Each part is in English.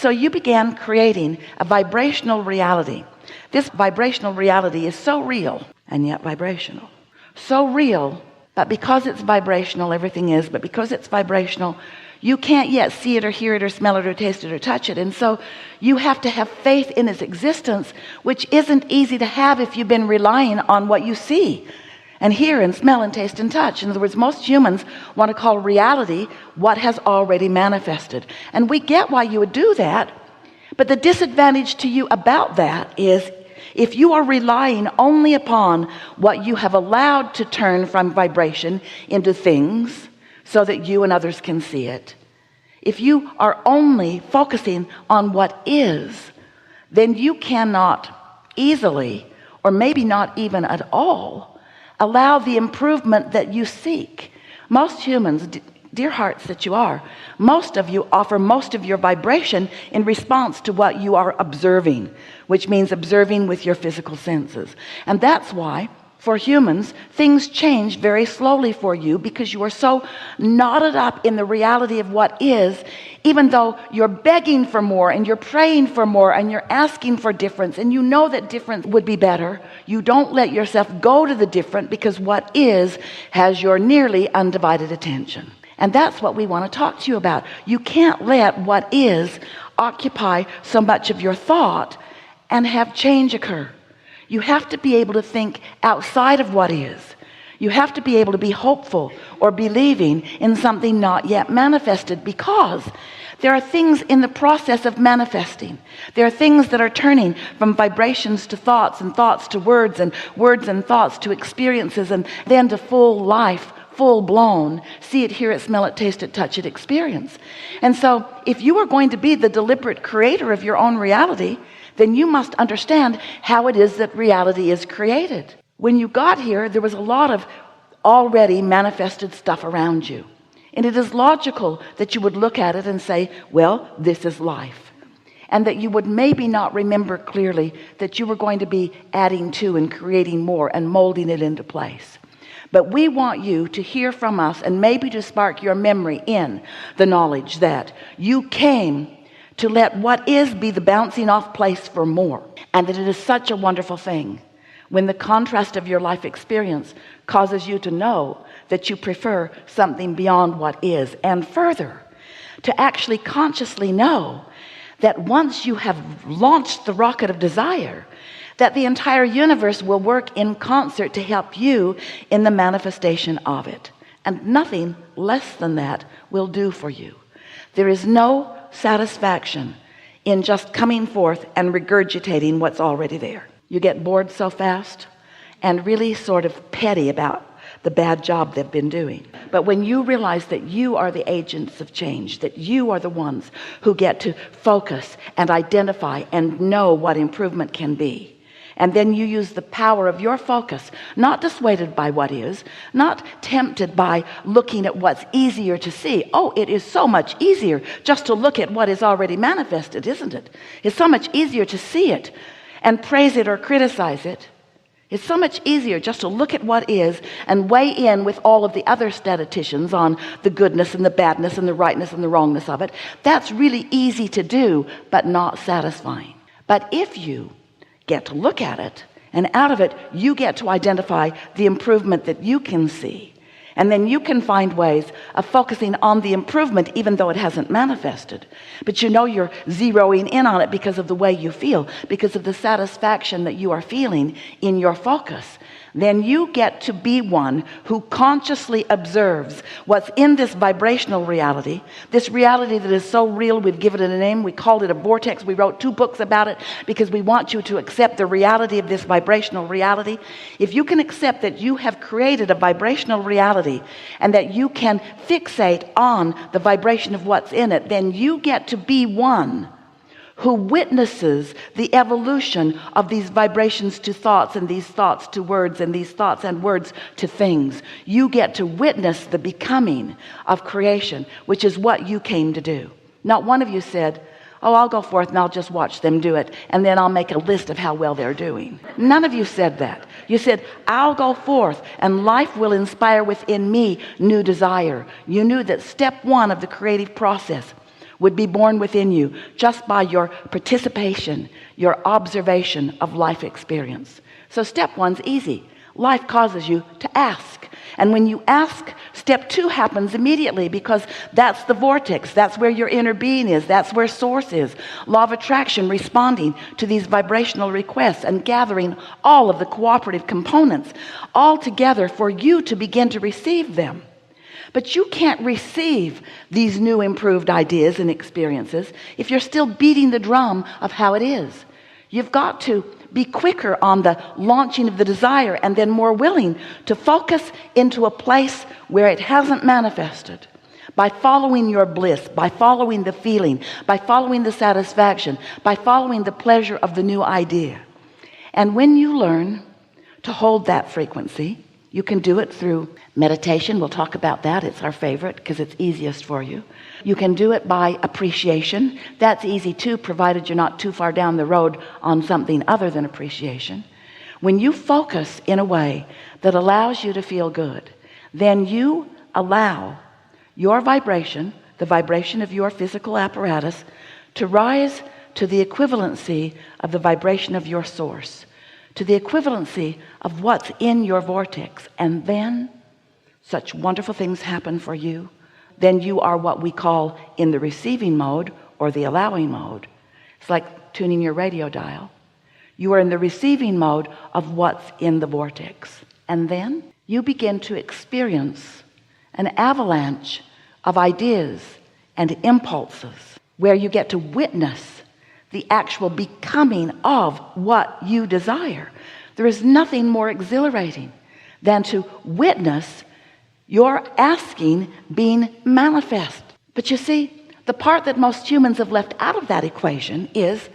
so you began creating a vibrational reality. This vibrational reality is so real and yet vibrational. So real, but because it's vibrational, everything is, but because it's vibrational, you can't yet see it or hear it or smell it or taste it or touch it. And so you have to have faith in its existence, which isn't easy to have if you've been relying on what you see and hear and smell and taste and touch. In other words, most humans want to call reality what has already manifested. And we get why you would do that, but the disadvantage to you about that is if you are relying only upon what you have allowed to turn from vibration into things so that you and others can see it, if you are only focusing on what is, then you cannot easily, or maybe not even at all, allow the improvement that you seek. Most humans, dear hearts that you are, most of you offer most of your vibration in response to what you are observing, which means observing with your physical senses. And that's why for humans things change very slowly for you, because you are so knotted up in the reality of what is, even though you're begging for more and you're praying for more and you're asking for difference, and you know that difference would be better. You don't let yourself go to the different, because what is has your nearly undivided attention. And that's what we want to talk to you about. You can't let what is occupy so much of your thought and have change occur. You have to be able to think outside of what is. You have to be able to be hopeful or believing in something not yet manifested, because there are things in the process of manifesting. There are things that are turning from vibrations to thoughts, and thoughts to words, and words and thoughts to experiences, and then to full life, full blown, see it, hear it, smell it, taste it, touch it experience. And so if you are going to be the deliberate creator of your own reality, then you must understand how it is that reality is created. When you got here, there was a lot of already manifested stuff around you. And it is logical that you would look at it and say, well, this is life. And that you would maybe not remember clearly that you were going to be adding to and creating more and molding it into place. But we want you to hear from us, and maybe to spark your memory in the knowledge that you came to let what is be the bouncing off place for more. And that it is such a wonderful thing when the contrast of your life experience causes you to know that you prefer something beyond what is, and further, to actually consciously know that once you have launched the rocket of desire, that the entire universe will work in concert to help you in the manifestation of it. And nothing less than that will do for you. There is no satisfaction in just coming forth and regurgitating what's already there. You get bored so fast and really sort of petty about the bad job they've been doing. But when you realize that you are the agents of change, that you are the ones who get to focus and identify and know what improvement can be, and then you use the power of your focus, not dissuaded by what is, not tempted by looking at what's easier to see. Oh, it is so much easier just to look at what is already manifested, isn't it? It's so much easier to see it and praise it or criticize it. It's so much easier just to look at what is and weigh in with all of the other statisticians on the goodness and the badness and the rightness and the wrongness of it. That's really easy to do, but not satisfying. But if you get to look at it, and out of it you get to identify the improvement that you can see, and then you can find ways of focusing on the improvement even though it hasn't manifested, but you know you're zeroing in on it because of the way you feel, because of the satisfaction that you are feeling in your focus. Then you get to be one who consciously observes what's in this vibrational reality, this reality that is so real we've given it a name. We called it a vortex. We wrote 2 books about it because we want you to accept the reality of this vibrational reality. If you can accept that you have created a vibrational reality and that you can fixate on the vibration of what's in it, then you get to be one who witnesses the evolution of these vibrations to thoughts, and these thoughts to words, and these thoughts and words to things. You get to witness the becoming of creation, which is what you came to do. Not one of you said, oh, I'll go forth and I'll just watch them do it, and then I'll make a list of how well they're doing. None of you said that. You said, I'll go forth and life will inspire within me new desire. You knew that step 1 of the creative process would be born within you just by your participation, your observation of life experience. So step one's easy. Life causes you to ask. And when you ask, step two happens immediately, because that's the vortex. That's where your inner being is. That's where source is. Law of attraction, responding to these vibrational requests and gathering all of the cooperative components all together for you to begin to receive them. But you can't receive these new improved ideas and experiences if you're still beating the drum of how it is. You've got to be quicker on the launching of the desire, and then more willing to focus into a place where it hasn't manifested, by following your bliss, by following the feeling, by following the satisfaction, by following the pleasure of the new idea. And when you learn to hold that frequency, you can do it through meditation. We'll talk about that. It's our favorite because it's easiest for you. You can do it by appreciation. That's easy too, provided you're not too far down the road on something other than appreciation. When you focus in a way that allows you to feel good, then you allow your vibration, the vibration of your physical apparatus, to rise to the equivalency of the vibration of your source, to the equivalency of what's in your vortex. And then such wonderful things happen for you. Then you are what we call in the receiving mode, or the allowing mode. It's like tuning your radio dial. You are in the receiving mode of what's in the vortex. And then you begin to experience an avalanche of ideas and impulses where you get to witness the actual becoming of what you desire. There is nothing more exhilarating than to witness your asking being manifest. But you see, the part that most humans have left out of that equation is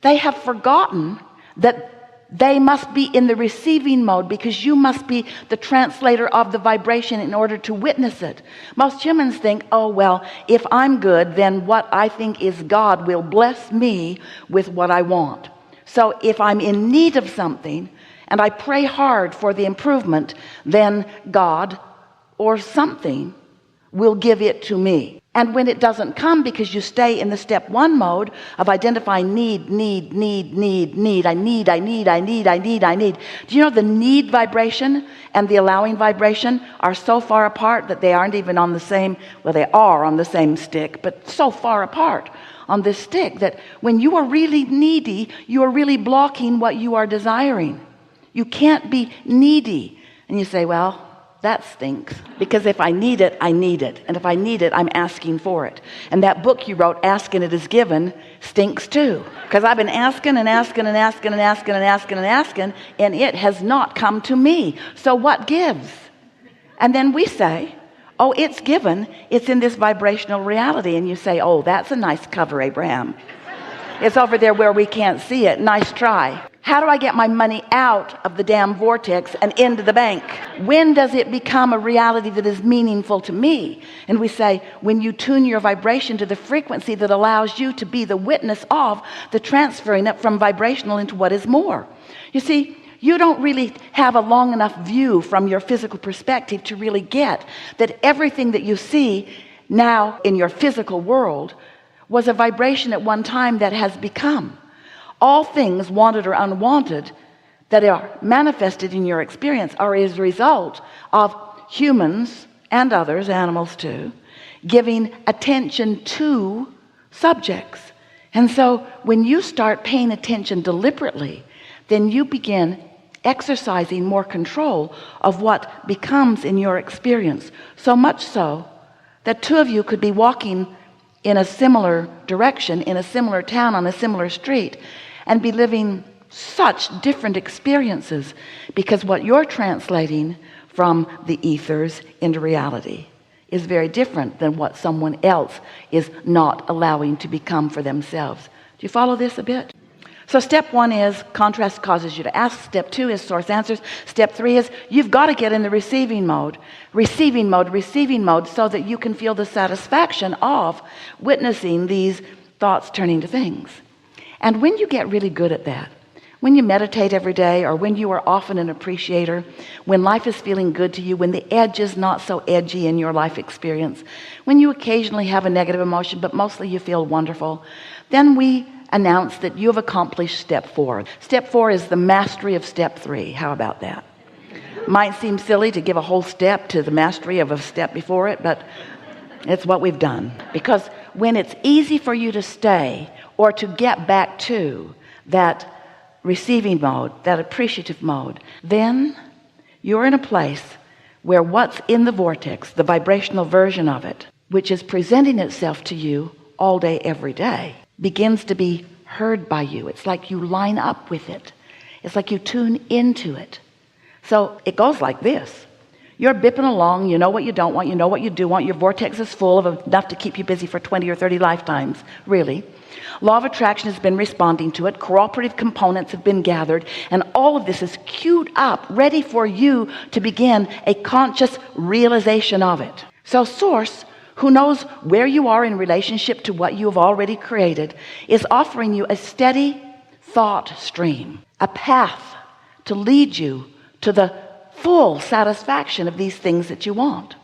they have forgotten that they must be in the receiving mode, because you must be the translator of the vibration in order to witness it. Most humans think, oh, well, if I'm good, then what I think is God will bless me with what I want. So if I'm in need of something and I pray hard for the improvement, then God or something will give it to me. And when it doesn't come, because you stay in the step one mode of identifying need. I need. Do you know the need vibration and the allowing vibration are so far apart that they aren't even on the same, well, they are on the same stick, but so far apart on this stick that when you are really needy, you are really blocking what you are desiring. You can't be needy. And you say, well, that stinks, because if I need it, I need it. And if I need it, I'm asking for it. And that book you wrote, Asking It Is Given, stinks too, because I've been asking and asking, and it has not come to me. So what gives? And then we say, oh, it's given. It's in this vibrational reality. And you say, oh, that's a nice cover, Abraham. It's over there where we can't see it. Nice try. How do I get my money out of the damn vortex and into the bank? When does it become a reality that is meaningful to me? And we say, when you tune your vibration to the frequency that allows you to be the witness of the transferring it from vibrational into what is more. You see, you don't really have a long enough view from your physical perspective to really get that everything that you see now in your physical world was a vibration at one time that has become. All things, wanted or unwanted, that are manifested in your experience are as a result of humans and others, animals too, giving attention to subjects. And so when you start paying attention deliberately, then you begin exercising more control of what becomes in your experience. So much so that two of you could be walking in a similar direction, in a similar town, on a similar street, and be living such different experiences, because what you're translating from the ethers into reality is very different than what someone else is not allowing to become for themselves. Do you follow this a bit? So step one is contrast causes you to ask. Step two is source answers. Step three is you've got to get in the receiving mode, so that you can feel the satisfaction of witnessing these thoughts turning to things. And when you get really good at that, When you meditate every day, or when you are often an appreciator, when life is feeling good to you, when the edge is not so edgy in your life experience, when you occasionally have a negative emotion, but mostly you feel wonderful, then we announce that you have accomplished step 4. Step 4 is the mastery of step 3. How about that? Might seem silly to give a whole step to the mastery of a step before it, but it's what we've done. Because when it's easy for you to stay or to get back to that receiving mode, that appreciative mode, then you're in a place where what's in the vortex, the vibrational version of it, which is presenting itself to you all day, every day, begins to be heard by you. It's like you line up with it. It's like you tune into it. So it goes like this. You're bipping along, you know what you don't want, you know what you do want. Your vortex is full of enough to keep you busy for 20 or 30 lifetimes, really. Law of attraction has been responding to it. Cooperative components have been gathered, and all of this is queued up, ready for you to begin a conscious realization of it. So Source, who knows where you are in relationship to what you have already created, is offering you a steady thought stream, a path to lead you to the full satisfaction of these things that you want.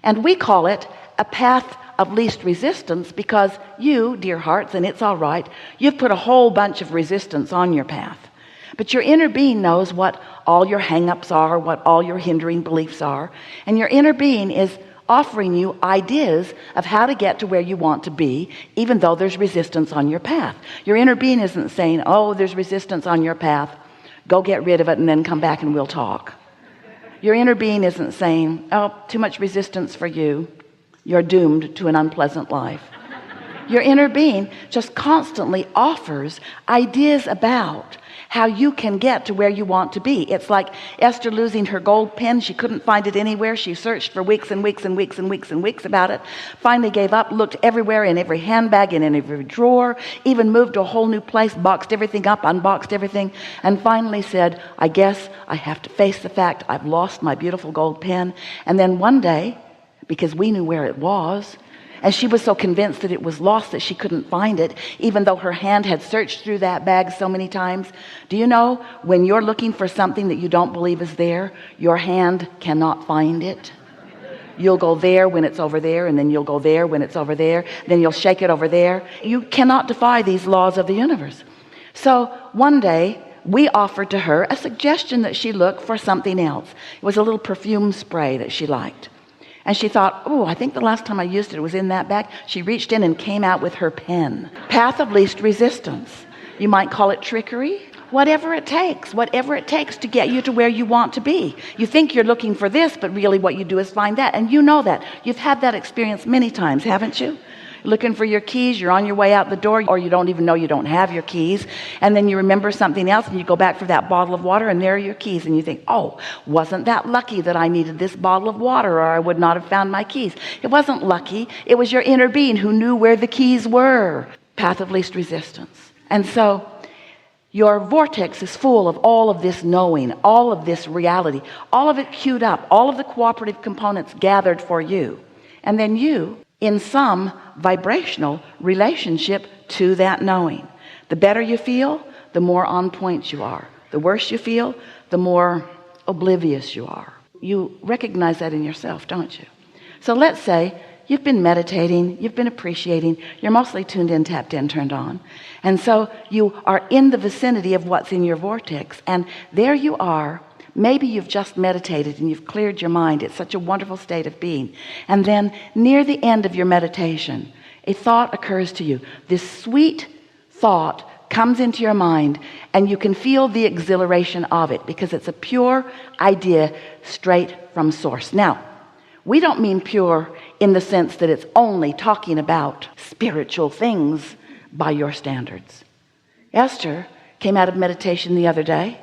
And we call it a path of least resistance, because you, dear hearts, and it's all right, you've put a whole bunch of resistance on your path. But your inner being knows what all your hang-ups are, what all your hindering beliefs are, and your inner being is offering you ideas of how to get to where you want to be, even though there's resistance on your path. Your inner being isn't saying, oh, there's resistance on your path, go get rid of it and then come back and we'll talk. Your inner being isn't saying, oh, too much resistance for you, you're doomed to an unpleasant life. Your inner being just constantly offers ideas about how you can get to where you want to be. It's like Esther losing her gold pen. She couldn't find it anywhere. She searched for weeks and weeks and weeks and weeks and weeks about it. Finally gave up, looked everywhere, in every handbag, in every drawer, even moved to a whole new place, boxed everything up, unboxed everything, and finally said, I guess I have to face the fact I've lost my beautiful gold pen. And then one day, because we knew where it was, and she was so convinced that it was lost that she couldn't find it, even though her hand had searched through that bag so many times. Do you know, when you're looking for something that you don't believe is there, your hand cannot find it? You'll go there when it's over there, and then you'll go there when it's over there, then you'll shake it over there. You cannot defy these laws of the universe. So one day we offered to her a suggestion that she look for something else. It was a little perfume spray that she liked. And she thought, oh, I think the last time I used it was in that bag. She reached in and came out with her pen. Path of least resistance. You might call it trickery. Whatever it takes to get you to where you want to be. You think you're looking for this, but really what you do is find that. And you know that. You've had that experience many times, haven't you? Looking for your keys, you're on your way out the door, or you don't even know you don't have your keys, and then you remember something else and you go back for that bottle of water, and there are your keys, and you think, oh, wasn't that lucky that I needed this bottle of water, or I would not have found my keys? It wasn't lucky. It was your inner being who knew where the keys were. Path of least resistance. And so your vortex is full of all of this knowing, all of this reality, all of it queued up, all of the cooperative components gathered for you, and then you in some vibrational relationship to that knowing. The better you feel, the more on point you are. The worse you feel, the more oblivious you are. You recognize that in yourself, don't you? So let's say you've been meditating, you've been appreciating, you're mostly tuned in, tapped in, turned on. And so you are in the vicinity of what's in your vortex, and there you are. Maybe you've just meditated and you've cleared your mind. It's such a wonderful state of being. And then near the end of your meditation, a thought occurs to you. This sweet thought comes into your mind, and you can feel the exhilaration of it because it's a pure idea straight from Source. Now, we don't mean pure in the sense that it's only talking about spiritual things by your standards. Esther came out of meditation the other day,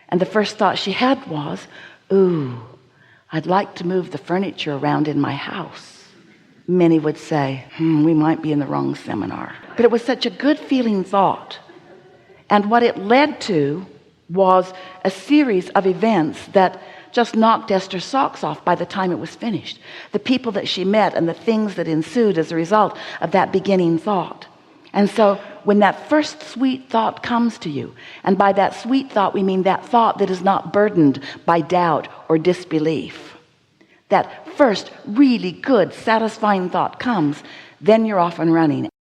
and the first thought she had was, ooh, I'd like to move the furniture around in my house. Many would say, we might be in the wrong seminar. But it was such a good feeling thought. And what it led to was a series of events that just knocked Esther's socks off by the time it was finished. The people that she met and the things that ensued as a result of that beginning thought. And so when that first sweet thought comes to you, and by that sweet thought we mean that thought that is not burdened by doubt or disbelief, that first really good satisfying thought comes, then you're off and running.